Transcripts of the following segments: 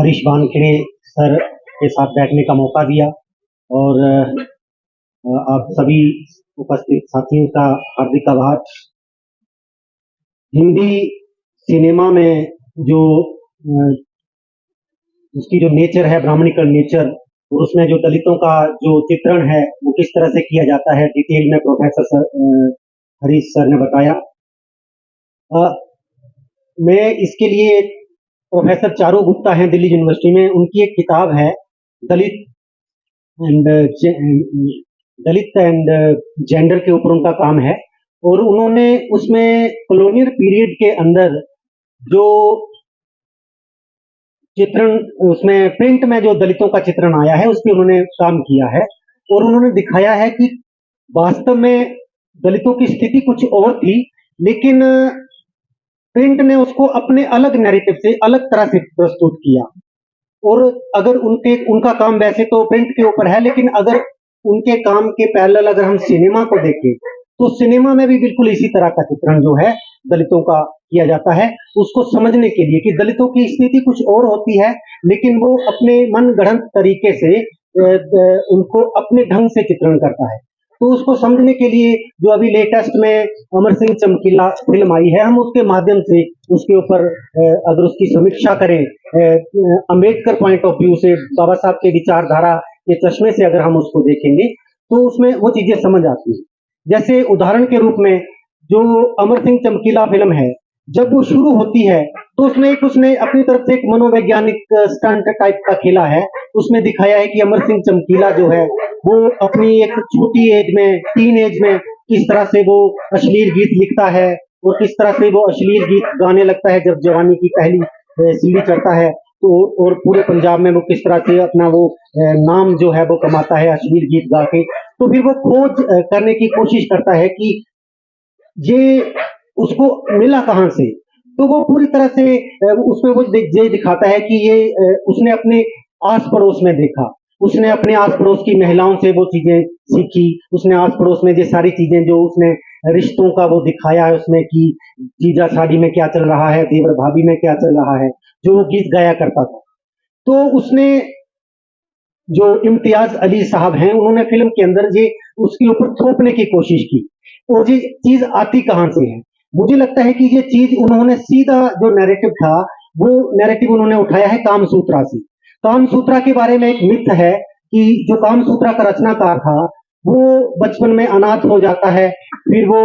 Harish Wankhede sir के साथ बैठने का मौका दिया और आप सभी उपस्थित साथियों का हार्दिक आभार। हिंदी सिनेमा में जो उसकी जो नेचर है, ब्राह्मणिकल नेचर, और उसमें जो दलितों का जो चित्रण है वो किस तरह से किया जाता है, डिटेल में प्रोफेसर हरीश सर ने बताया। मैं इसके लिए प्रोफेसर चारू गुप्ता हैं दिल्ली यूनिवर्सिटी में, उनकी एक किताब है दलित एंड जेंडर के ऊपर उनका काम है, और उन्होंने उसमें कॉलोनियल पीरियड के अंदर जो चित्रण, उसमें प्रिंट में जो दलितों का चित्रण आया है उस पर उन्होंने काम किया है, और उन्होंने दिखाया है कि वास्तव में दलितों की स्थिति कुछ और थी, लेकिन प्रिंट ने उसको अपने अलग नैरेटिव से अलग तरह से प्रस्तुत किया। और अगर उनका काम वैसे तो प्रिंट के ऊपर है, लेकिन अगर उनके काम के पैरेलल अगर हम सिनेमा को देखें तो सिनेमा में भी बिल्कुल इसी तरह का चित्रण जो है दलितों का किया जाता है, उसको समझने के लिए कि दलितों की स्थिति कुछ और होती है, लेकिन वो अपने मन गढ़ंत तरीके से उनको अपने ढंग से चित्रण करता है। तो उसको समझने के लिए जो अभी लेटेस्ट में अमर सिंह चमकीला फिल्म आई है, हम उसके माध्यम से उसके ऊपर अगर उसकी समीक्षा करें अंबेडकर पॉइंट ऑफ व्यू से, बाबा साहब के विचारधारा के चश्मे से अगर हम उसको देखेंगे तो उसमें वो चीजें समझ आती है। जैसे उदाहरण के रूप में जो अमर सिंह चमकीला फिल्म है, जब वो शुरू होती है तो उसने अपनी तरफ से एक मनोवैज्ञानिक स्टंट टाइप का खेला है। उसमें दिखाया है कि अमर सिंह चमकीला जो है वो अपनी एक छोटी एज में, टीन एज में, किस तरह से वो अश्लील गीत लिखता है और किस तरह से वो अश्लील गीत गाने लगता है जब जवानी की पहली सीढ़ी चढ़ता है। तो और पूरे पंजाब में वो किस तरह से अपना वो नाम जो है वो कमाता है अश्लील गीत गा के। तो फिर वो खोज करने की कोशिश करता है कि ये उसको मिला कहां से। तो वो पूरी तरह से उसमें वो ये दिखाता है कि ये उसने अपने आस पड़ोस में देखा, उसने अपने आस पड़ोस की महिलाओं से वो चीजें सीखी, उसने आस पड़ोस में ये सारी चीजें जो उसने रिश्तों का वो दिखाया है उसमें कि जीजा शादी में क्या चल रहा है, देवर भाभी में क्या चल रहा है, जो वो गीत गाया करता था। तो उसने जो इम्तियाज अली साहब हैं, उन्होंने फिल्म के अंदर ये उसके ऊपर थोपने की कोशिश की, और ये चीज आती कहां से है। मुझे लगता है कि ये चीज उन्होंने सीधा जो नैरेटिव था वो नैरेटिव उन्होंने उठाया है कामसूत्रा से। कामसूत्रा के बारे में एक मिथ है कि जो कामसूत्रा का रचनाकार था वो बचपन में अनाथ हो जाता है, फिर वो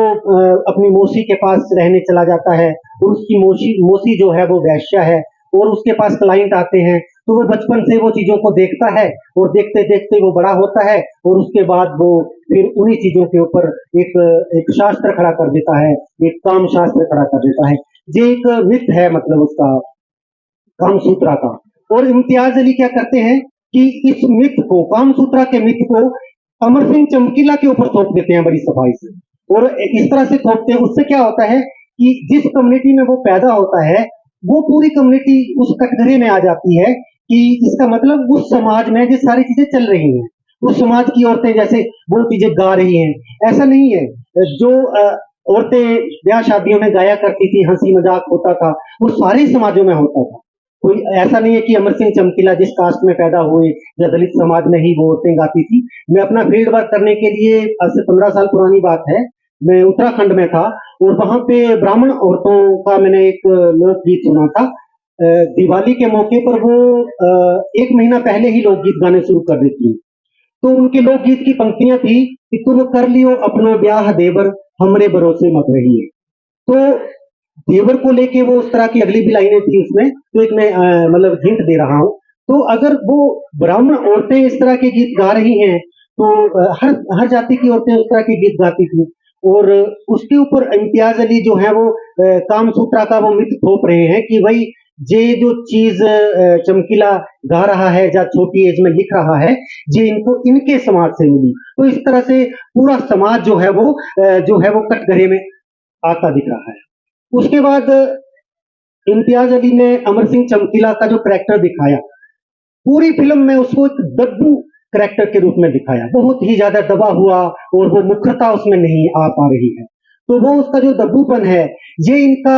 अपनी मौसी के पास रहने चला जाता है, और उसकी मौसी जो है वो वैश्या है, और उसके पास क्लाइंट आते हैं, तो वो बचपन से वो चीजों को देखता है, और देखते देखते वो बड़ा होता है, और उसके बाद वो फिर उन्हीं चीजों के ऊपर एक शास्त्र खड़ा कर देता है, एक काम शास्त्र खड़ा कर देता है। ये एक मिथ है मतलब उसका कामसूत्रा का। और इम्तियाज अली क्या करते हैं कि इस मिथ को, कामसूत्रा के मिथ को अमर सिंह चमकीला के ऊपर थोप देते हैं बड़ी सफाई से, और इस तरह से थोपते हैं। उससे क्या होता है कि जिस कम्युनिटी में वो पैदा होता है वो पूरी कम्युनिटी उस कटघरे में आ जाती है कि इसका मतलब उस समाज में ये सारी चीजें चल रही हैं, उस समाज की औरतें जैसे वो चीजें गा रही हैं। ऐसा नहीं है, जो औरतें ब्याह शादियों में गाया करती थी, हंसी मजाक होता था, वो सारे समाजों में होता था। कोई ऐसा नहीं है कि अमर सिंह चमकीला जिस कास्ट में पैदा हुए या दलित समाज में ही वो औरतें गाती थी। मैं अपना फील्ड वर्क करने के लिए आज से 15 साल पुरानी बात है, मैं उत्तराखंड में था, और वहां पे ब्राह्मण औरतों का मैंने एक लोकगीत सुना था। दिवाली के मौके पर वो 1 महीना पहले ही लोकगीत गाने शुरू कर देती है। तो उनके लोकगीत की पंक्तियां थी कि तुम कर लियो अपनो ब्याह देवर, हमरे भरोसे मत रहिए। तो देवर को लेके वो उस तरह की अगली भी लाइनें थी उसमें, तो एक मैं मतलब हिंट दे रहा हूं। तो अगर वो ब्राह्मण औरतें इस तरह के गीत गा रही हैं तो हर जाति की औरतें उस तरह के गीत गाती थी, और उसके ऊपर इम्तियाज अली जो है वो कामसूत्रा का वो मिथ थोप रहे हैं कि भाई ये जो चीज चमकीला गा रहा है या छोटी एज में लिख रहा है, ये इनको इनके समाज से मिली। तो इस तरह से पूरा समाज जो है वो कटघरे में आता दिख रहा है। उसके बाद इम्तियाज अली ने अमर सिंह चमकीला का जो करैक्टर दिखाया, पूरी फिल्म में उसको एक दब्बू करैक्टर के रूप में दिखाया, बहुत ही ज्यादा दबा हुआ, और वो मुखरता उसमें नहीं आ पा रही है। तो वो उसका जो दब्बूपन है, ये इनका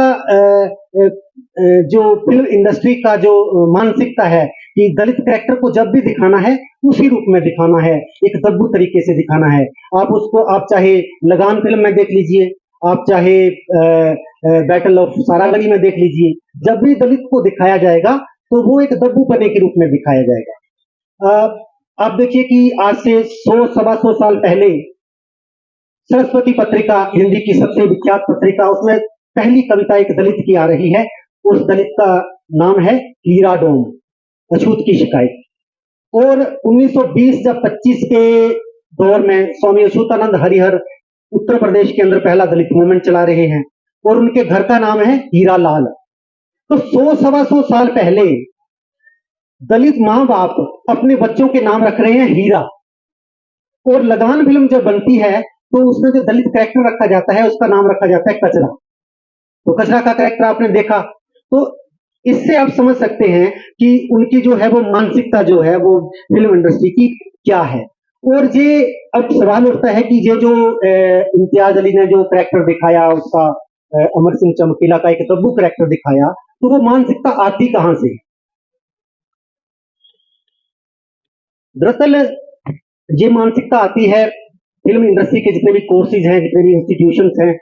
जो फिल्म इंडस्ट्री का जो मानसिकता है कि दलित कैरेक्टर को जब भी दिखाना है उसी रूप में दिखाना है, एक दब्बू तरीके से दिखाना है। आप उसको आप चाहे लगान फिल्म में देख लीजिए, आप चाहे बैटल ऑफ सारागढ़ी में देख लीजिए, जब भी दलित को दिखाया जाएगा तो वो एक दब्बू पने के रूप में दिखाया जाएगा। आप देखिए कि आज से 100 सवा 100 साल पहले सरस्वती पत्रिका, हिंदी की सबसे विख्यात पत्रिका, उसमें पहली कविता एक दलित की आ रही है। उस दलित का नाम है हीरा डोम, अछूत की शिकायत। और 1920 जब 25 के दौर में स्वामी अछूतानंद हरिहर उत्तर प्रदेश के अंदर पहला दलित मूवमेंट चला रहे हैं और उनके घर का नाम है हीरा लाल। तो 100 सवा 100 साल पहले दलित माँ बाप अपने बच्चों के नाम रख रहे हैं हीरा। और लगान फिल्म जब बनती है तो उसमें जो दलित कैरेक्टर रखा जाता है उसका नाम रखा जाता है कचरा। तो कचरा का कैरेक्टर आपने देखा, तो इससे आप समझ सकते हैं कि उनकी जो है वो मानसिकता जो है वो फिल्म इंडस्ट्री की क्या है। और ये अब सवाल उठता है कि ये जो इम्तियाज अली ने जो कैरेक्टर दिखाया उसका, अमर सिंह चमकीला का एक दब्बू कैरेक्टर दिखाया, तो वो मानसिकता आती कहां से? दरअसल ये मानसिकता आती है फिल्म इंडस्ट्री के जितने भी कोर्सेज हैं, जितने भी इंस्टीट्यूशंस हैं,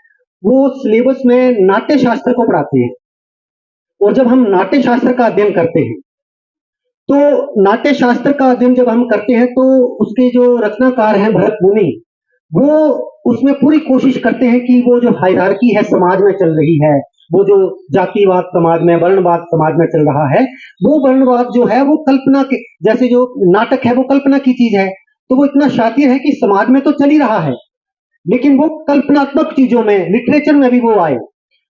वो सिलेबस में नाट्य शास्त्र को पढ़ाते हैं। और जब हम नाट्य शास्त्र का अध्ययन करते हैं तो नाट्य शास्त्र का अध्ययन जब हम करते हैं तो उसके जो रचनाकार हैं भरत मुनि, वो उसमें पूरी कोशिश करते हैं कि वो जो हायरार्की है समाज में चल रही है, वो जो जातिवाद समाज में, वर्णवाद समाज में चल रहा है, वो वर्णवाद जो है वो कल्पना के जैसे जो नाटक है वो कल्पना की चीज है। तो वो इतना शातिर है कि समाज में तो चल ही रहा है लेकिन वो कल्पनात्मक चीजों में, लिटरेचर में भी वो आए।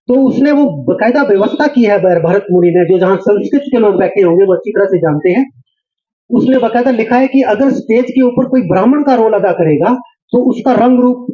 तो उसने वो बकायदा व्यवस्था की है भरत मुनि ने, जो जहां संस्कृत के लोग बैठे होंगे वो अच्छी तरह से जानते हैं। उसने बकायदा लिखा है कि अगर स्टेज के ऊपर कोई ब्राह्मण का रोल अदा करेगा तो उसका रंग रूप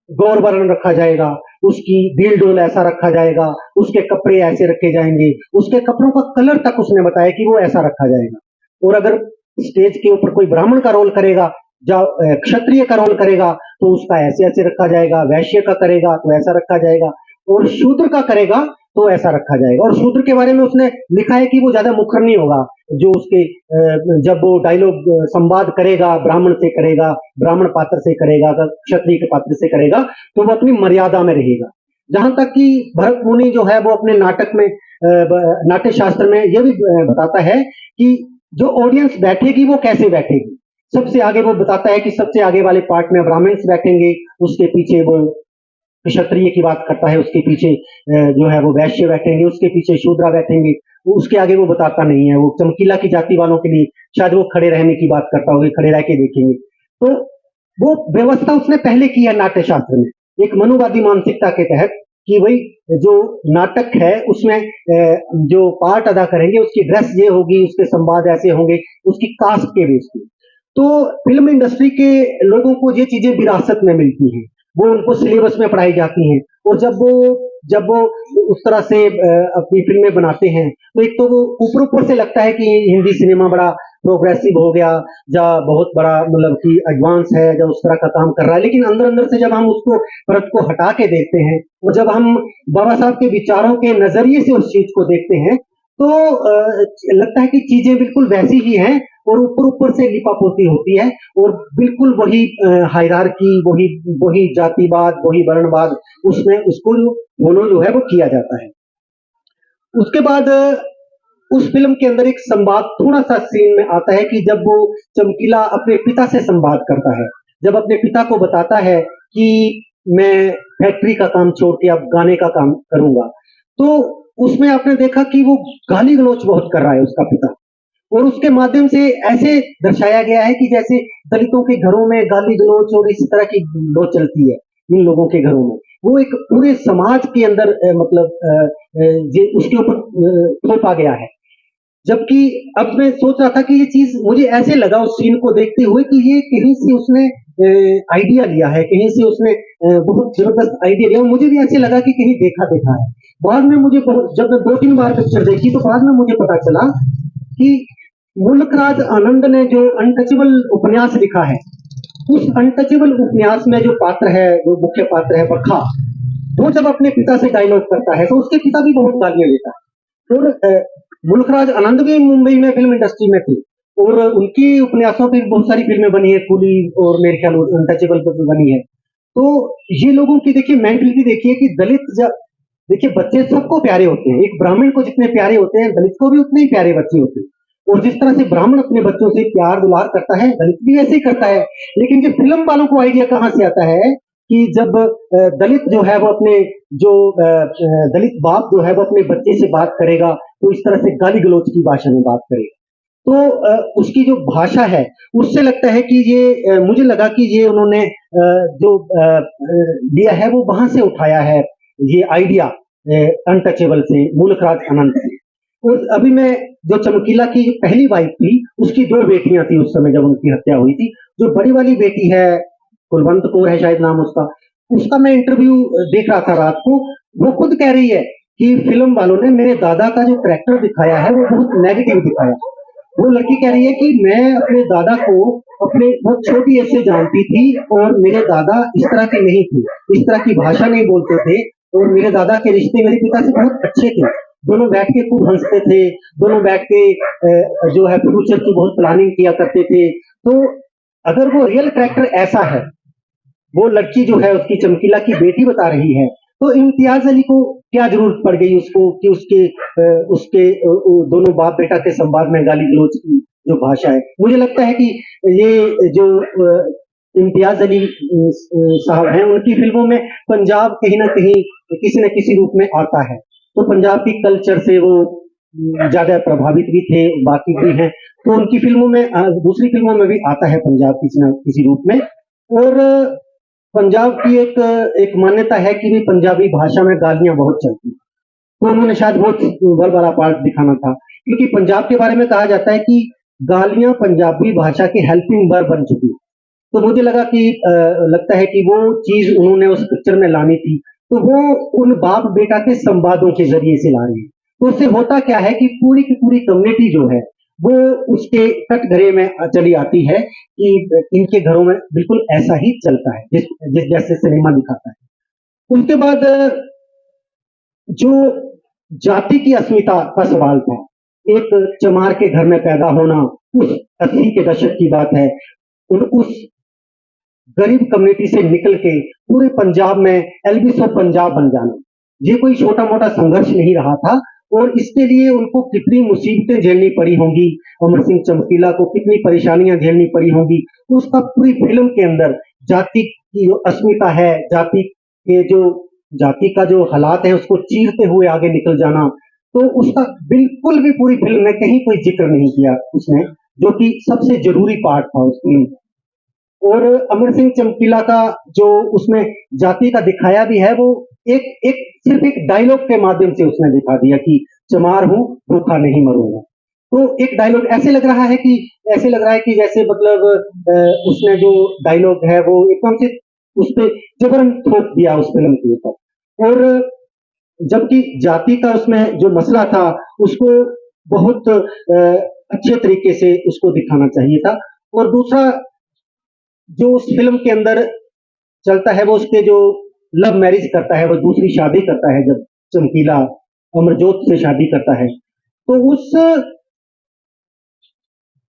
गौर वर्ण रखा जाएगा, उसकी भील डोल ऐसा रखा जाएगा, उसके कपड़े ऐसे रखे जाएंगे, उसके कपड़ों का कलर तक उसने बताया कि वो ऐसा रखा जाएगा। और अगर स्टेज के ऊपर कोई ब्राह्मण का रोल करेगा, क्षत्रिय का रोल करेगा तो उसका ऐसे ऐसे रखा जाएगा, वैश्य का करेगा तो ऐसा रखा जाएगा, और शूद्र का करेगा तो ऐसा रखा जाएगा। और शूद्र के बारे में उसने लिखा है कि वो ज्यादा मुखर नहीं होगा, जो उसके जब वो डायलॉग संवाद करेगा ब्राह्मण से करेगा, ब्राह्मण पात्र से करेगा, क्षत्रिय के पात्र से करेगा, तो वो अपनी मर्यादा में रहेगा। जहां तक कि भरत मुनि जो है वो अपने नाटक में, नाट्य शास्त्र में ये भी बताता है कि जो ऑडियंस बैठेगी वो कैसे बैठेगी। सबसे आगे वो बताता है कि सबसे आगे वाले पार्ट में ब्राह्मण्स बैठेंगे, उसके पीछे वो क्षत्रिय की बात करता है, उसके पीछे जो है वो वैश्य बैठेंगे, उसके पीछे शूद्रा बैठेंगे, उसके आगे वो बताता नहीं है। वो चमकीला की जाति वालों के लिए शायद वो खड़े रहने की बात करता होगा, खड़े रह के देखेंगे। तो वो व्यवस्था उसने पहले की है नाट्य शास्त्र में, एक मनुवादी मानसिकता के तहत, कि भाई जो नाटक है उसमें जो पार्ट अदा करेंगे उसकी ड्रेस ये होगी, उसके संवाद ऐसे होंगे, उसकी कास्ट के बेस पे। तो फिल्म इंडस्ट्री के लोगों को ये चीजें विरासत में मिलती हैं, वो उनको सिलेबस में पढ़ाई जाती हैं। और जब वो उस तरह से अपनी फिल्में बनाते हैं तो एक तो वो ऊपर ऊपर से लगता है कि हिंदी सिनेमा बड़ा प्रोग्रेसिव हो गया, या बहुत बड़ा मतलब कि एडवांस है, या उस तरह का काम कर रहा है। लेकिन अंदर अंदर से जब हम उसको परत को हटा के देखते हैं और जब हम बाबा साहब के विचारों के नजरिए से उस चीज को देखते हैं तो लगता है कि चीजें बिल्कुल वैसी ही हैं और ऊपर ऊपर से लिपापोती होती है और बिल्कुल वही हायरार्की, वही वही जातिवाद, वही वर्णवाद, उसमें उसको दोनों जो है वो किया जाता है। उसके बाद उस फिल्म के अंदर एक संवाद थोड़ा सा सीन में आता है कि जब वो चमकीला अपने पिता से संवाद करता है, जब अपने पिता को बताता है कि मैं फैक्ट्री का काम छोड़ के अब गाने का काम करूंगा, तो उसमें आपने देखा कि वो गाली गलौच बहुत कर रहा है उसका पिता, और उसके माध्यम से ऐसे दर्शाया गया है कि जैसे दलितों के घरों में गाली गलौच और इस तरह की गलौच चलती है इन लोगों के घरों में, वो एक पूरे समाज के अंदर ये उसके ऊपर थोपा गया है। जबकि अब मैं सोच रहा था कि ये चीज मुझे ऐसे लगा उस सीन को देखते हुए कि ये कहीं से उसने आइडिया लिया है, कहीं से उसने बहुत जबरदस्त आइडिया लिया, और मुझे भी ऐसे लगा कि कहीं देखा देखा है। बाद में मुझे जब मैं 2-3 बार पिक्चर देखी तो बाद में मुझे पता चला कि मुल्कराज आनंद ने जो अनटचेबल उपन्यास लिखा है, उस अनटचेबल उपन्यास में जो पात्र है, जो मुख्य पात्र है बरखा, वो जब अपने पिता से डायलॉग करता है तो उसके पिता भी बहुत गालियां लेता है। और मुल्खराज आनंद भी मुंबई में फिल्म इंडस्ट्री में थे और उनकी उपन्यासों की बहुत सारी फिल्में बनी है, कूली और मेरे ख्याल अनटचेबल पे भी बनी है। तो ये लोगों की देखिए मेंटलिटी देखिए कि देखिए बच्चे सबको प्यारे होते हैं, एक ब्राह्मण को जितने प्यारे होते हैं दलित को भी उतने ही प्यारे बच्चे होते हैं। और जिस तरह से ब्राह्मण अपने बच्चों से प्यार दुलार करता है दलित भी ऐसे ही करता है। लेकिन जो फिल्म वालों को आइडिया कहाँ से आता है कि जब दलित जो है वो अपने जो दलित बाप जो है वो अपने बच्चे से बात करेगा तो इस तरह से गाली गलौज की भाषा में बात करेगा। तो उसकी जो भाषा है उससे लगता है कि ये मुझे लगा कि ये उन्होंने जो लिया है वो वहां से उठाया है ये आइडिया अनटचेबल से, मुल्खराज आनंद से। और अभी मैं जो चमकीला की पहली वाइफ थी उसकी दो बेटियां थी उस समय जब उनकी हत्या हुई थी। जो बड़ी वाली बेटी है कुलवंत कौर है शायद नाम उसका, उसका मैं इंटरव्यू देख रहा था रात को। वो खुद कह रही है कि फिल्म वालों ने मेरे दादा का जो करैक्टर दिखाया है वो बहुत नेगेटिव दिखाया। वो लड़की कह रही है कि मैं अपने दादा को अपने बहुत छोटी एज से जानती थी और मेरे दादा इस तरह के नहीं थे, इस तरह की भाषा नहीं बोलते थे और मेरे दादा के रिश्ते मेरे पिता से बहुत अच्छे थे। दोनों बैठ के खूब हंसते थे, दोनों बैठ के जो है फ्यूचर की बहुत प्लानिंग किया करते थे। तो अगर वो रियल कैरेक्टर ऐसा है, वो लड़की जो है उसकी चमकीला की बेटी बता रही है, तो इम्तियाज अली को क्या जरूरत पड़ गई उसको कि उसके दोनों बाप बेटा के संवाद में गाली गलौज की जो भाषा है। मुझे लगता है कि ये जो इम्तियाज अली साहब हैं उनकी फिल्मों में पंजाब कहीं ना कहीं किसी न किसी रूप में आता है। तो पंजाब की कल्चर से वो ज्यादा प्रभावित भी थे, बाकी भी हैं। तो उनकी फिल्मों में दूसरी फिल्मों में भी आता है पंजाब किसी न किसी रूप में। और पंजाब की एक मान्यता है कि भी पंजाबी भाषा में गालियां बहुत चलती, तो उन्होंने शायद बहुत बल वाला पार्ट दिखाना था। क्योंकि पंजाब के बारे में कहा जाता है कि गालियां पंजाबी भाषा की हेल्पिंग वर्ब बन चुकी। तो मुझे लगा कि लगता है कि वो चीज उन्होंने उस पिक्चर में लानी थी, तो वो उन बाप बेटा के संवादों के जरिए से ला रही है। तो उससे होता क्या है कि पूरी की पूरी कम्युनिटी जो है वो उसके कटघरे में चली आती है कि इनके घरों में बिल्कुल ऐसा ही चलता है जिस जैसे सिनेमा दिखाता है। उसके बाद जो जाति की अस्मिता का सवाल था, एक चमार के घर में पैदा होना, उस 80 के दशक की बात है, उस गरीब कम्युनिटी से निकल के पूरे पंजाब में एल्विस ऑफ पंजाब बन जाना, ये कोई छोटा मोटा संघर्ष नहीं रहा था। और इसके लिए उनको कितनी मुसीबतें झेलनी पड़ी होंगी, अमर सिंह चमकीला को कितनी परेशानियां झेलनी पड़ी होंगी, उसका पूरी फिल्म के अंदर जाति की जो अस्मिता है, जाति का जो हालात है उसको चीरते हुए आगे निकल जाना, तो उसका बिल्कुल भी पूरी फिल्म में कहीं कोई जिक्र नहीं किया उसने, जो कि सबसे जरूरी पार्ट था उस फिल्म। और अमर सिंह चमकीला का जो उसमें जाति का दिखाया भी है वो सिर्फ एक डायलॉग के माध्यम से उसने दिखा दिया कि चमार हूं, भूखा नहीं मरूंगा। तो एक डायलॉग ऐसे लग रहा है कि जैसे मतलब उसने जो डायलॉग है वो एकदम से उस पे जबरन थोप दिया उस फिल्म के ऊपर। और जबकि जाति का उसमें जो मसला था उसको बहुत अच्छे तरीके से उसको दिखाना चाहिए था। और दूसरा जो उस फिल्म के अंदर चलता है वो उसके जो लव मैरिज करता है, वो दूसरी शादी करता है, जब चमकीला अमरजोत से शादी करता है, तो उस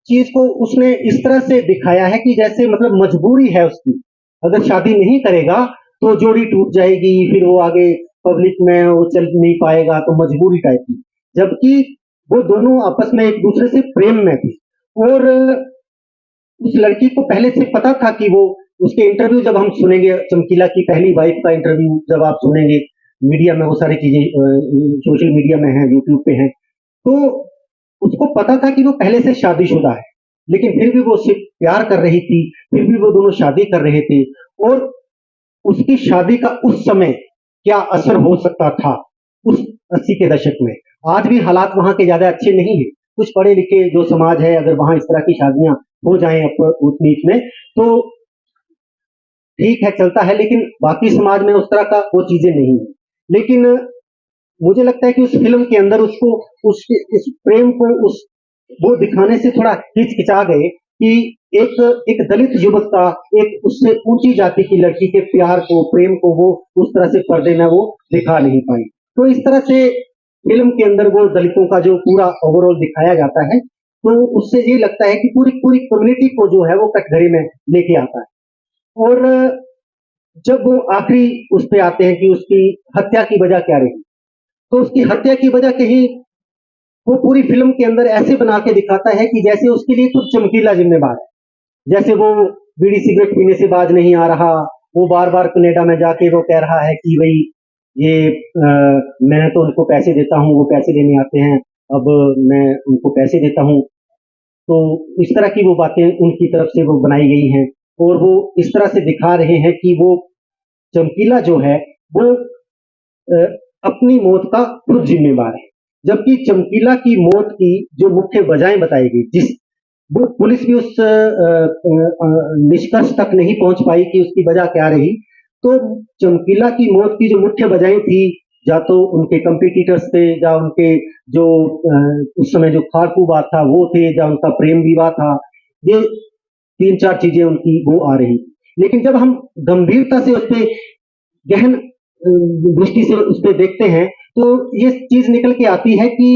चीज को उसने इस तरह से दिखाया है कि जैसे मतलब मजबूरी है उसकी, अगर शादी नहीं करेगा तो जोड़ी टूट जाएगी, फिर वो आगे पब्लिक में वो चल नहीं पाएगा, तो मजबूरी टाइप की। जबकि वो दोनों आपस में एक दूसरे से प्रेम में थे। और उस लड़की को पहले से पता था कि वो उसके इंटरव्यू जब हम सुनेंगे, चमकीला की पहली वाइफ का इंटरव्यू जब आप सुनेंगे, मीडिया में वो सारी चीजें सोशल मीडिया में है, यूट्यूब पे है, तो उसको पता था कि वो पहले से शादीशुदा है, लेकिन फिर भी वो उससे प्यार कर रही थी, फिर भी वो दोनों शादी कर रहे थे। और उसकी शादी का उस समय क्या असर हो सकता था उस 80 के दशक में। आज भी हालात वहां के ज्यादा अच्छे नहीं है, कुछ पढ़े लिखे जो समाज है अगर वहां इस तरह की शादियां हो जाएं उस बीच में तो ठीक है, चलता है, लेकिन बाकी समाज में उस तरह का वो चीजें नहीं है। लेकिन मुझे लगता है कि उस फिल्म के अंदर उसको उस प्रेम को उस वो दिखाने से थोड़ा हिचकिचा गए कि एक एक दलित युवक का एक उससे ऊंची जाति की लड़की के प्यार को, प्रेम को वो उस तरह से पर्दे में वो दिखा नहीं पाई। तो इस तरह से फिल्म के अंदर वो दलितों का जो पूरा ओवरऑल दिखाया जाता है, तो उससे ये लगता है कि पूरी पूरी कम्युनिटी को जो है वो कटघरे में लेके आता है। और जब वो आखिरी उस पे आते हैं कि उसकी हत्या की वजह क्या रही, तो उसकी हत्या की वजह कहीं वो पूरी फिल्म के अंदर ऐसे बना के दिखाता है कि जैसे उसके लिए कुछ चमकीला जिम्मेदार है। जैसे वो बीड़ी सिगरेट पीने से बाज नहीं आ रहा, वो बार बार कनेडा में जाके वो कह रहा है कि भाई ये मैं तो उनको पैसे देता हूँ, वो पैसे लेने आते हैं, अब मैं उनको पैसे देता हूँ। तो इस तरह की वो बातें उनकी तरफ से वो बनाई गई हैं और वो इस तरह से दिखा रहे हैं कि वो चमकीला जो है वो अ, अपनी मौत का खुद जिम्मेवार है। जबकि चमकीला की मौत की जो मुख्य वजहें बताई गई, जिस वो पुलिस भी उस निष्कर्ष तक नहीं पहुंच पाई कि उसकी वजह क्या रही। तो चमकीला की मौत की जो मुख्य वजहें थी, या तो उनके कंपिटिटर्स थे, या उनके जो उस समय जो खाड़कू बात था वो थे, या उनका प्रेम विवाह था। ये तीन चार चीजें उनकी वो आ रही। लेकिन जब हम गंभीरता से उस पर गहन दृष्टि से उस पर देखते हैं, तो ये चीज निकल के आती है कि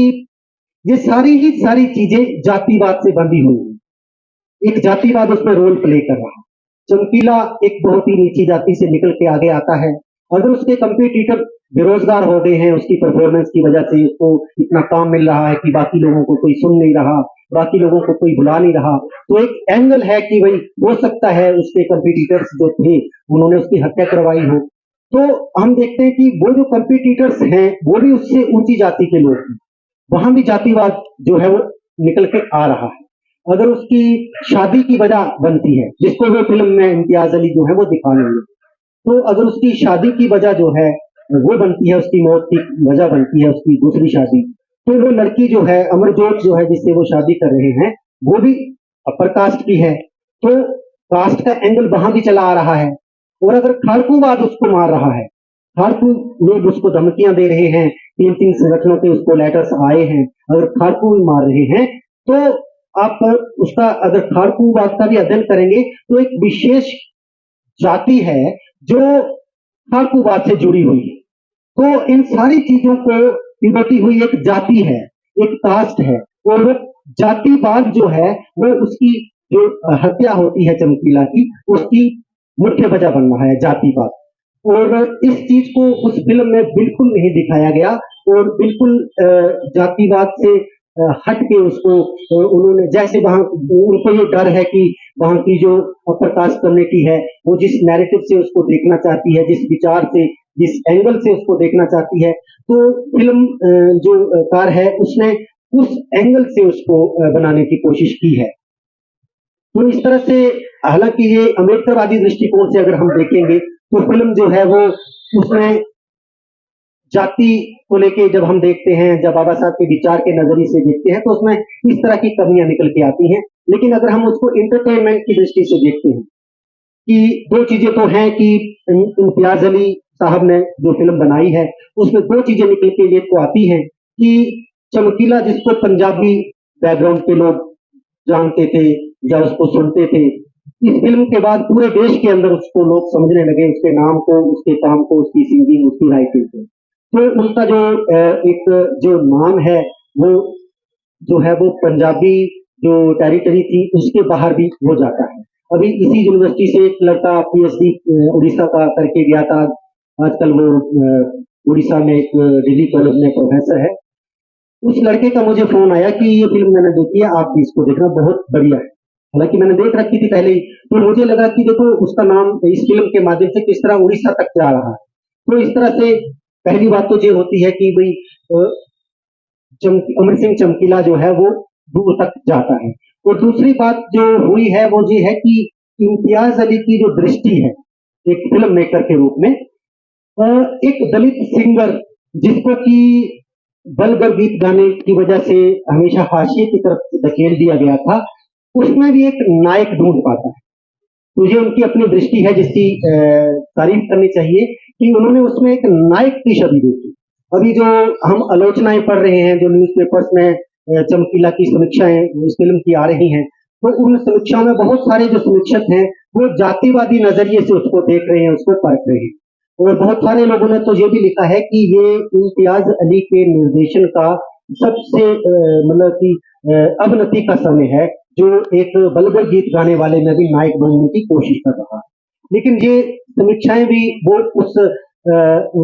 ये सारी ही सारी चीजें जातिवाद से बंधी हुई हैं। एक जातिवाद उसमें रोल प्ले कर रहा है। चमकीला एक बहुत ही नीची जाति से निकल के आगे आता है। अगर उसके कंपटीटर बेरोजगार हो गए हैं उसकी परफॉर्मेंस की वजह से, उसको इतना काम मिल रहा है कि बाकी लोगों को कोई सुन नहीं रहा, बाकी लोगों को कोई बुला नहीं रहा, तो एक एंगल है कि भाई हो सकता है उसके कंपटीटर्स जो थे उन्होंने उसकी हत्या करवाई हो। तो हम देखते हैं कि वो जो कंपटीटर्स हैं वो भी उससे ऊंची जाति के लोग हैं। वहां भी जातिवाद जो है वो निकल के आ रहा है। अगर उसकी शादी की वजह बनती है, जिसको वो फिल्म में इम्तियाज अली जो है वो दिखा रहे हैं, तो अगर उसकी शादी की वजह जो है वो बनती है, उसकी मौत की वजह बनती है उसकी दूसरी शादी, तो वो लड़की जो है अमरजोत जो है जिससे वो शादी कर रहे हैं, वो भी अपर कास्ट की है। तो कास्ट का एंगल वहां भी चला आ रहा है। और अगर खाड़कूवाद उसको मार रहा है, खाड़कू लोग उसको धमकियां दे रहे हैं, तीन तीन संगठनों के उसको लेटर्स आए हैं, अगर खाड़कू भी मार रहे हैं, तो आप उसका अगर खाड़कूवाद का भी अध्ययन करेंगे तो एक विशेष जाति है जो खाड़कूवाद से जुड़ी हुई है। तो इन सारी चीजों को पिरोती हुई एक जाति है, एक कास्ट है, और वो जातिवाद जो है वो उसकी जो हत्या होती है चमकीला की, उसकी मुख्य वजह बन रहा है जातिवाद। और इस चीज को उस फिल्म में बिल्कुल नहीं दिखाया गया, और बिल्कुल जातिवाद से हट के उसको उन्होंने जैसे वहां उनको ये डर है कि वहां की जो अपर कास्ट कम्युनिटी है वो जिस नैरेटिव से उसको देखना चाहती है, जिस विचार से, जिस एंगल से उसको देखना चाहती है, तो फिल्म जो कार है उसने उस एंगल से उसको बनाने की कोशिश की है। तो इस तरह से, हालांकि ये अम्बेडकरवादी दृष्टिकोण से अगर हम देखेंगे तो फिल्म जो है वो उसमें जाति को लेके जब हम देखते हैं, जब बाबा साहब के विचार के नजरिए से देखते हैं, तो उसमें इस तरह की कमियां निकल के आती हैं। लेकिन अगर हम उसको इंटरटेनमेंट की दृष्टि से देखते हैं कि दो चीजें तो हैं कि इम्तियाज अली साहब ने जो फिल्म बनाई है उसमें दो चीजें निकल के ये तो आती हैं कि चमकीला जिसको पंजाबी बैकग्राउंड के लोग जानते थे या उसको सुनते थे, इस फिल्म के बाद पूरे देश के अंदर उसको लोग समझने लगे, उसके नाम को, उसके काम को, उसकी सिंगिंग, उसकी राइटिंग को। तो उनका जो एक जो नाम है वो जो है वो पंजाबी जो टेरिटरी थी उसके बाहर भी हो जाता है। अभी इसी यूनिवर्सिटी से एक लड़का पीएचडी उड़ीसा का करके गया था, आजकल वो उड़ीसा में एक डिग्री कॉलेज में प्रोफेसर है। उस लड़के का मुझे फोन आया कि ये फिल्म मैंने देखी है, आप भी इसको देखना, बहुत बढ़िया है। हालांकि मैंने देख रखी थी पहले ही, तो मुझे लगा कि देखो उसका नाम इस फिल्म के माध्यम से किस तरह उड़ीसा तक जा रहा है। तो इस तरह से पहली बात तो ये होती है कि भाई अमर सिंह चमकीला जो है वो दूर तक जाता है। और दूसरी बात जो हुई है वो ये है कि इम्तियाज अली की जो दृष्टि है एक फिल्म मेकर के रूप में, एक दलित सिंगर जिसको कि बलगर गीत गाने की वजह से हमेशा हाशिए की तरफ धकेल दिया गया था, उसमें भी एक नायक ढूंढ पाता है। तो ये उनकी अपनी दृष्टि है जिसकी तारीफ करनी चाहिए कि उन्होंने उसमें एक नायक की छवि देखी। अभी जो हम आलोचनाएं पढ़ रहे हैं, जो न्यूज़पेपर्स में चमकीला की समीक्षाएं इस फिल्म की आ रही हैं, तो उन समीक्षाओं में बहुत सारे जो समीक्षक हैं, वो जातिवादी नज़रिए से उसको देख रहे हैं, उसको परख रहे हैं। और बहुत सारे लोगों ने तो ये भी लिखा है कि ये इम्तियाज़ अली के निर्देशन का सबसे मतलब कि अवनति का समय है, जो एक वल्गर गीत गाने वाले में भी नायक बनने की कोशिश कर रहा है। लेकिन ये समीक्षाएं भी वो उस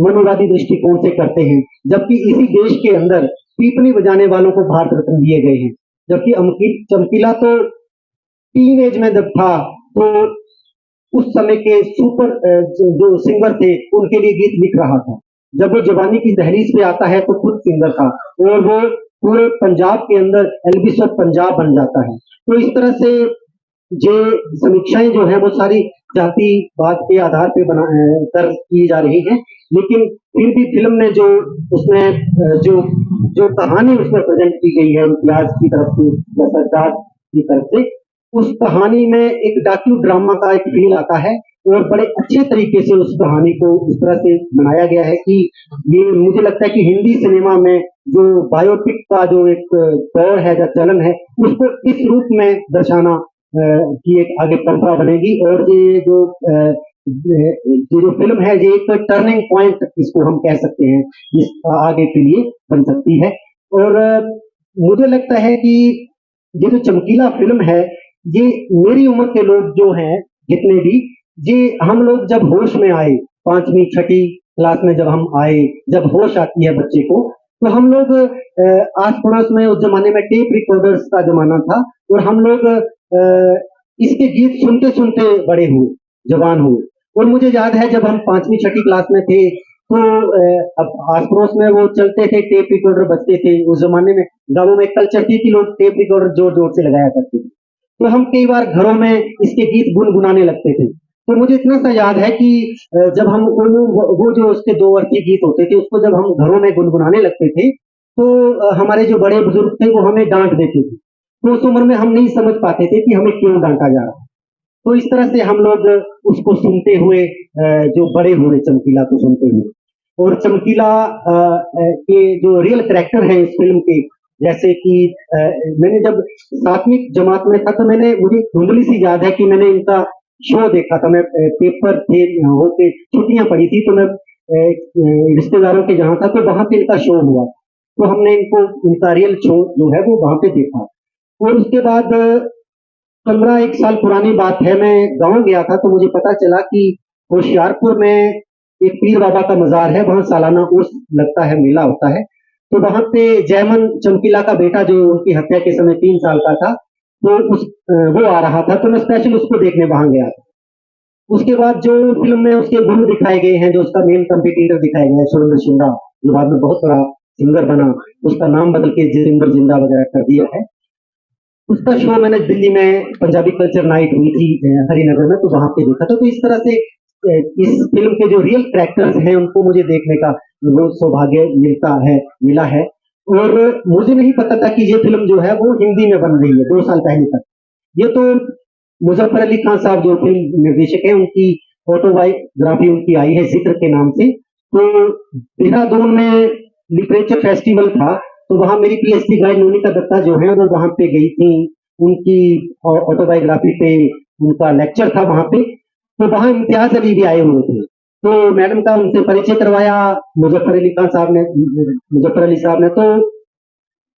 मनुवादी दृष्टिकोण से करते हैं, जबकि इसी देश के अंदर पीपनी बजाने वालों को भारत रत्न दिए गए हैं। जबकि चमकीला तो टीन एज में जब था, तो उस समय के सुपर जो सिंगर थे, उनके लिए गीत लिख रहा था। जब वो जवानी की दहलीज पे आता है, तो खुद सिंगर था और वो पूरे पंजाब के अंदर एल्विस ऑफ पंजाब बन जाता है। तो इस तरह से ये समीक्षाएं जो है वो सारी जातिवाद के आधार पे कर की जा रही हैं, लेकिन फिर भी फिल्म ने जो उसमें जो जो कहानी उसमें प्रेजेंट की गई है इम्तियाज की तरफ से या सरकार की तरफ से, उस कहानी में एक डॉक्यू ड्रामा का एक फील आता है और बड़े अच्छे तरीके से उस कहानी को इस तरह से बनाया गया है कि ये मुझे लगता है कि हिंदी सिनेमा में जो बायोपिक का जो एक दौर है या चलन है, उसको इस रूप में दर्शाना की एक आगे परंपरा बनेगी। और ये जो फिल्म है, ये एक टर्निंग पॉइंट इसको हम कह सकते हैं, इस आगे के लिए बन सकती है। और मुझे लगता है कि ये जो चमकीला फिल्म है, ये मेरी उम्र के लोग जो हैं जितने भी, ये हम लोग जब होश में आए, 5वीं 6ठी क्लास में जब हम आए, जब होश आती है बच्चे को, तो हम लोग आस पड़ोस में उस जमाने में टेप रिकॉर्डर्स का जमाना था और हम लोग इसके गीत सुनते सुनते बड़े हुए, जवान हुए। और मुझे याद है जब हम 5वीं 6ठी क्लास में थे, तो अब आस पड़ोस में वो चलते थे, टेप रिकॉर्डर बजते थे। उस जमाने में गाँवों में कल्चर थी कि लोग टेप रिकॉर्डर जोर जोर से लगाया करते थे, तो हम कई बार घरों में इसके गीत गुनगुनाने लगते थे। तो मुझे इतना सा याद है कि जब हम वो जो उसके 2 अर्थी गीत होते थे, उसको जब हम घरों में गुनगुनाने लगते थे, तो हमारे जो बड़े बुजुर्ग थे वो हमें डांट देते थे। तो उस उम्र में हम नहीं समझ पाते थे कि हमें क्यों डांटा जा रहा है। तो इस तरह से हम लोग उसको सुनते हुए जो बड़े हुए चमकीला को सुनते हुए। और चमकीला के जो रियल कैरेक्टर हैं इस फिल्म के, जैसे कि मैंने जब 7वीं जमात में था, तो मुझे धुंधली सी याद है कि मैंने इनका शो देखा था। मैं पेपर थे होके छुट्टियां पड़ी थी, तो मैं रिश्तेदारों के जहाँ था, तो वहां पे इनका शो हुआ, तो हमने इनका रियल शो जो है वो वहां पे देखा। और उसके बाद 15 साल पुरानी बात है, मैं गांव गया था, तो मुझे पता चला कि होशियारपुर में एक पीर बाबा का मजार है, वहां सालाना उर्स लगता है, मेला होता है। तो वहां पे जयमन चमकीला का बेटा जो उनकी हत्या के समय 3 साल का था, तो वो आ रहा था, तो मैं स्पेशल उसको देखने वहां गया था। उसके बाद जो फिल्म में उसके गुरु दिखाए गए हैं, जो उसका मेन कंपटीटर दिखाया गया है, सुरेंद्र सिंघा, जो बाद में बहुत बड़ा सिंगर बना, उसका नाम बदल के जितेंद्र जिंदा वगैरह कर दिया है। उसका शो मैंने दिल्ली में पंजाबी कल्चर नाइट हुई थी हरिनगर में, तो वहां पे देखा था। तो इस तरह से इस फिल्म के जो रियल कैरेक्टर्स हैं, उनको मुझे देखने का वो सौभाग्य मिला है। और मुझे नहीं पता था कि ये फिल्म जो है वो हिंदी में बन रही है 2 साल पहले तक। ये तो मुजफ्फर अली खान साहब जो फिल्म निर्देशक हैं, उनकी ऑटोबायोग्राफी उनकी आई है जिक्र के नाम से। तो देहरादून में लिटरेचर फेस्टिवल था, तो वहां मेरी पीएचडी गाइड मोनिका दत्ता जो है वो वहां पे गई थी, उनकी ऑटोबायोग्राफी पे उनका लेक्चर था वहां पे। तो वहां इम्तियाज अली भी आए हुए थे, तो मैडम का उनसे परिचय करवाया मुजफ्फर अली साहब ने। तो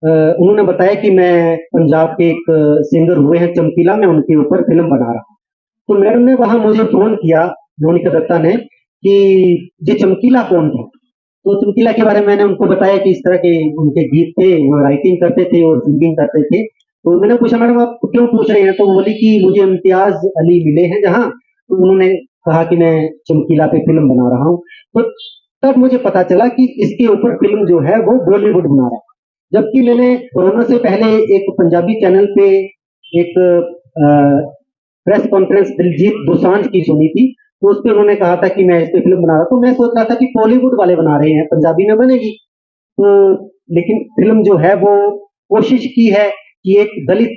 उन्होंने बताया कि मैं पंजाब के एक सिंगर हुए हैं चमकीला, मैं उनके ऊपर फिल्म बना रहा हूँ। तो मैडम ने वहां मुझे फोन किया, मोनिका दत्ता ने, कि ये चमकीला कौन था। तो चमकीला के बारे में मैंने उनको बताया कि इस तरह के उनके गीत थे, वो राइटिंग करते थे और सिंगिंग करते थे। तो मैंने पूछा, मैडम आप क्यों पूछ रहे हैं? तो वो बोली कि मुझे इम्तियाज अली मिले हैं जहाँ, तो उन्होंने कहा कि मैं चमकीला पे फिल्म बना रहा हूँ। तो तब मुझे पता चला कि इसके ऊपर फिल्म जो है वो बॉलीवुड बना रहा है। जबकि मैंने कोरोना से पहले एक पंजाबी चैनल पे एक प्रेस कॉन्फ्रेंस दिलजीत दोसांझ की सुनी थी, तो उस पे उन्होंने कहा था कि मैं इस पे फिल्म बना रहा हूँ। तो मैं सोच रहा था कि बॉलीवुड वाले बना रहे हैं, पंजाबी में बनेगी। तो लेकिन फिल्म जो है वो कोशिश की है कि एक दलित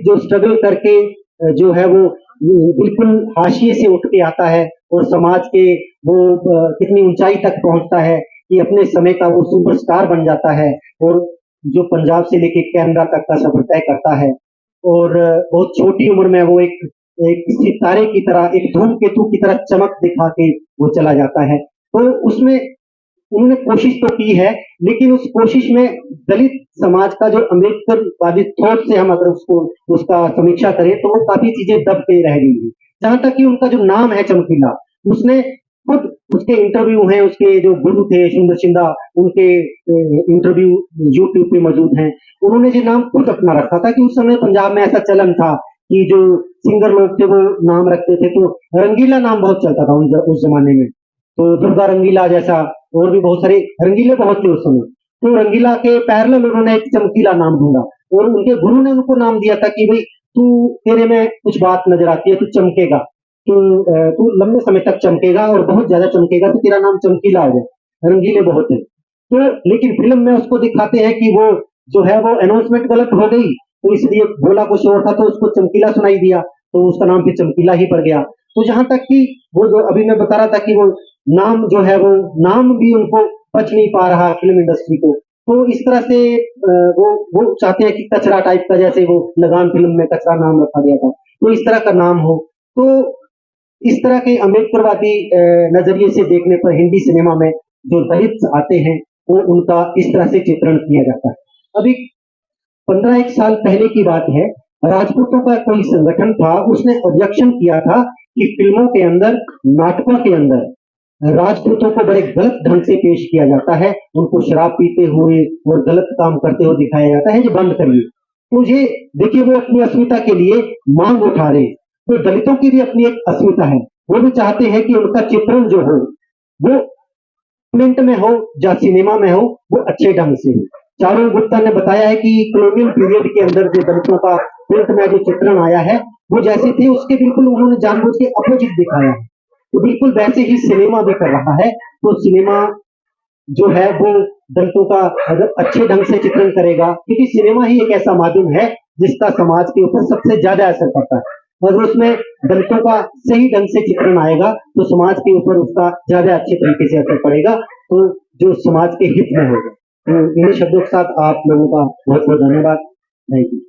जो स्ट्रगल करके जो है वो बिल्कुल हाशिए से उठ के आता है और समाज के वो कितनी ऊंचाई तक पहुंचता है कि अपने समय का वो सुपरस्टार बन जाता है और जो पंजाब से लेके कनाडा तक का सफर तय करता है। और बहुत छोटी उम्र में वो एक एक सितारे की तरह, एक धूमकेतु की तरह चमक दिखा के वो चला जाता है। तो उसमें उन्होंने कोशिश तो की है, लेकिन उस कोशिश में दलित समाज का जो अम्बेडकरवादी थॉट से हम अगर उसको उसका समीक्षा करें तो वो काफ़ी चीज़ें दब के रह गई हैं। जहाँ तक कि उनका जो नाम है चमकीला, उसने खुद उसके इंटरव्यू हैं, उसके जो गुरु थे सुंदर शिंदा, उनके इंटरव्यू यूट्यूब पे मौजूद हैं। उन्होंने ये नाम खुद अपना रखा था कि उस समय पंजाब में ऐसा चलन था कि जो सिंगर लोग थे वो नाम रखते थे, तो रंगीला नाम बहुत चलता था उस ज़माने में। तो दुर्गा रंगीला जैसा और भी बहुत सारे रंगीले बहुत थे उस समय। तो रंगीला के पैरेलल उन्होंने एक चमकीला नाम ढूँढा और उनके गुरु ने उनको नाम दिया था कि भई तू तेरे में कुछ बात नज़र आती है, तू चमकेगा, तू लंबे समय तक चमकेगा और बहुत ज़्यादा चमकेगा, तो तेरा नाम चमकीला हो जाए, रंगीले बहुत हैं। तो लेकिन फ़िल्म में उसको दिखाते हैं कि वो जो है वो अनाउंसमेंट गलत हो गई, तो इसलिए बोला कुछ और था तो उसको चमकीला सुनाई दिया, तो उसका नाम फिर चमकीला ही पड़ गया। तो जहाँ तक कि वो जो अभी मैं बता रहा था कि वो नाम जो है वो नाम भी उनको बच नहीं पा रहा फ़िल्म इंडस्ट्री को। तो इस तरह से वो चाहते हैं कि कचरा टाइप का, जैसे वो लगान फ़िल्म में कचरा नाम रखा गया था, तो इस तरह का नाम हो। तो इस तरह के अम्बेडकरवादी नज़रिए से देखने पर हिंदी सिनेमा में जो दलित आते हैं, वो उनका इस तरह से चित्रण किया जाता है। अभी 15 एक साल पहले की बात है, राजपूतों का कोई संगठन था, उसने ऑब्जेक्शन किया था कि फ़िल्मों के अंदर, नाटकों के अंदर राजपूतों को बड़े गलत ढंग से पेश किया जाता है, उनको शराब पीते हुए और गलत काम करते हुए दिखाया जाता है, ये बंद करिए। तो ये देखिए वो अपनी अस्मिता के लिए मांग उठा रहे हैं। तो दलितों की भी अपनी एक अस्मिता है, वो भी चाहते हैं कि उनका चित्रण जो हो, वो प्रिंट में हो या सिनेमा में हो, वो अच्छे ढंग से हो। चारुल गुप्ता ने बताया है कि कॉलोनियल पीरियड के अंदर जो दलितों का प्रिंट में जो चित्रण आया है, वो जैसे थे उसके बिल्कुल उन्होंने जानबूझ के अपोजिट दिखाया है। तो बिल्कुल वैसे ही सिनेमा भी कर रहा है, तो सिनेमा जो है वो दलितों का अगर अच्छे ढंग से चित्रण करेगा, क्योंकि सिनेमा ही एक ऐसा माध्यम है जिसका समाज के ऊपर सबसे ज्यादा असर पड़ता है। अगर उसमें दलितों का सही ढंग से चित्रण आएगा तो समाज के ऊपर उसका ज्यादा अच्छे तरीके से असर पड़ेगा, तो जो समाज के हित में होगा। तो इन्हीं शब्दों के साथ आप लोगों का बहुत बहुत धन्यवाद। Thank you.